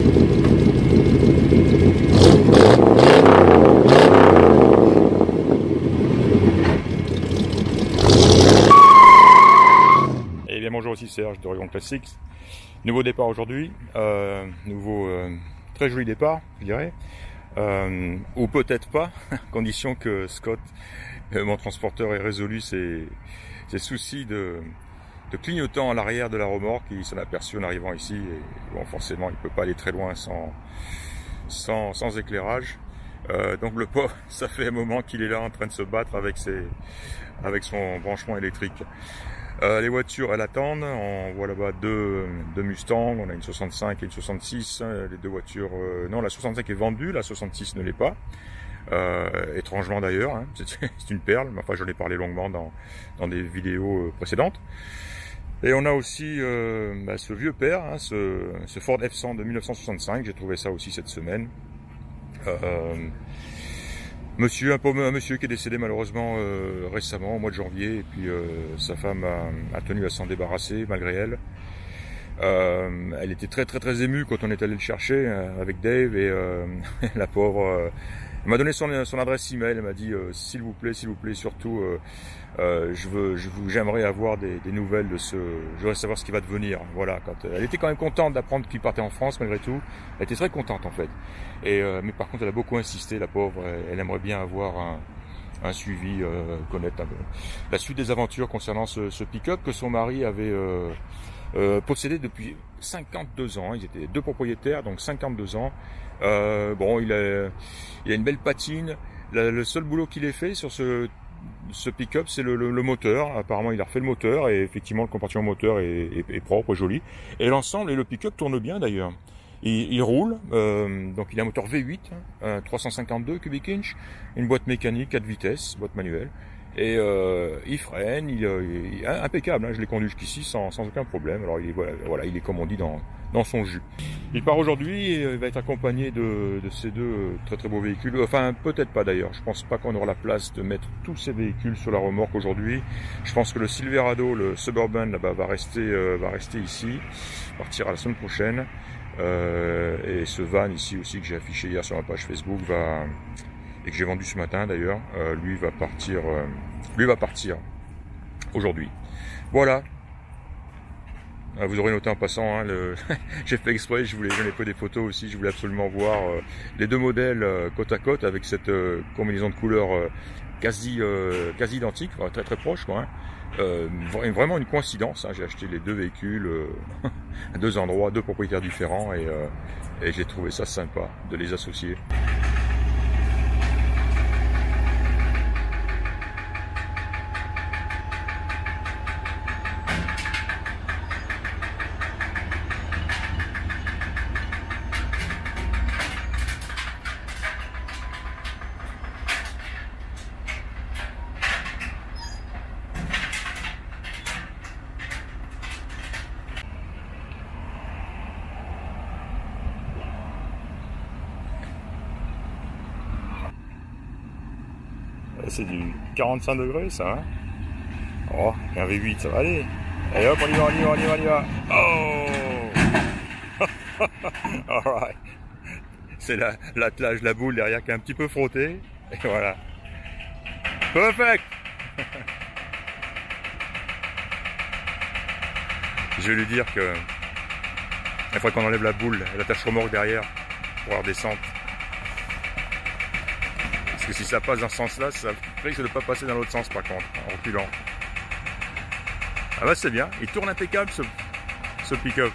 Et bien bonjour aussi Serge de Oregon Classics. Nouveau départ aujourd'hui, très joli départ je dirais, ou peut-être pas, à condition que Scott, mon transporteur, ait résolu ses soucis de clignotant à l'arrière de la remorque. Il s'en a aperçu en arrivant ici et bon, forcément il peut pas aller très loin sans éclairage. Donc le pauvre, ça fait un moment qu'il est là en train de se battre avec son branchement électrique. Les voitures elles attendent, on voit là-bas deux Mustang, on a une 65 et une 66, les deux voitures, non la 65 est vendue, la 66 ne l'est pas, étrangement d'ailleurs, hein, c'est une perle, mais enfin j'en ai parlé longuement dans des vidéos précédentes. Et on a aussi ce vieux père, hein, ce Ford F100 de 1965, j'ai trouvé ça aussi cette semaine. Un monsieur qui est décédé malheureusement récemment au mois de janvier, et puis sa femme a tenu à s'en débarrasser malgré elle. Elle était très émue quand on est allé le chercher avec Dave, et la pauvre elle m'a donné son adresse email. Elle m'a dit s'il vous plaît surtout j'aimerais avoir des nouvelles de je voudrais savoir ce qui va devenir. Voilà, elle était quand même contente d'apprendre qu'il partait en France malgré tout. Elle était très contente en fait. Mais par contre elle a beaucoup insisté, la pauvre. Elle aimerait bien avoir un suivi, connaître la suite des aventures concernant ce pick-up que son mari avait possédé depuis 52 ans. Ils étaient deux propriétaires, donc 52 ans. Bon, il a une belle patine. Le seul boulot qu'il ait fait sur ce pick-up, c'est le moteur. Apparemment, il a refait le moteur, et effectivement, le compartiment moteur est propre, joli. Et l'ensemble, et le pick-up tourne bien d'ailleurs. Il roule, donc il a un moteur V8, 352 cubic inch, une boîte mécanique 4 vitesses, boîte manuelle. Et il freine, il est impeccable, hein, je l'ai conduit jusqu'ici sans aucun problème. Alors voilà, il est comme on dit dans son jus. Il part aujourd'hui et il va être accompagné de ces deux très beaux véhicules. Enfin, peut-être pas d'ailleurs, je pense pas qu'on aura la place de mettre tous ces véhicules sur la remorque aujourd'hui. Je pense que le Silverado, le Suburban là-bas va rester ici, partira la semaine prochaine. Et ce van ici aussi que j'ai affiché hier sur ma page Facebook et que j'ai vendu ce matin d'ailleurs, lui va partir aujourd'hui. Voilà. Vous aurez noté en passant, hein, j'ai fait exprès, j'en ai fait des photos aussi, je voulais absolument voir les deux modèles côte à côte avec cette combinaison de couleurs quasi identique, très proche quoi. Hein. Vraiment une coïncidence, hein. J'ai acheté les deux véhicules à deux endroits, deux propriétaires différents, et j'ai trouvé ça sympa de les associer. C'est du 45 degrés ça, hein. Oh, et un V8 ça va aller. Allez hop, on y va. Oh. Alright. C'est l'attelage, la boule derrière qui est un petit peu frottée. Et voilà. Perfect. Je vais lui dire que il faudrait qu'on enlève la boule, l'attache remorque derrière pour avoir descente. Parce que si ça passe dans ce sens-là, ça risque de ne pas passer dans l'autre sens par contre, en reculant. Ah bah c'est bien, il tourne impeccable ce pick-up.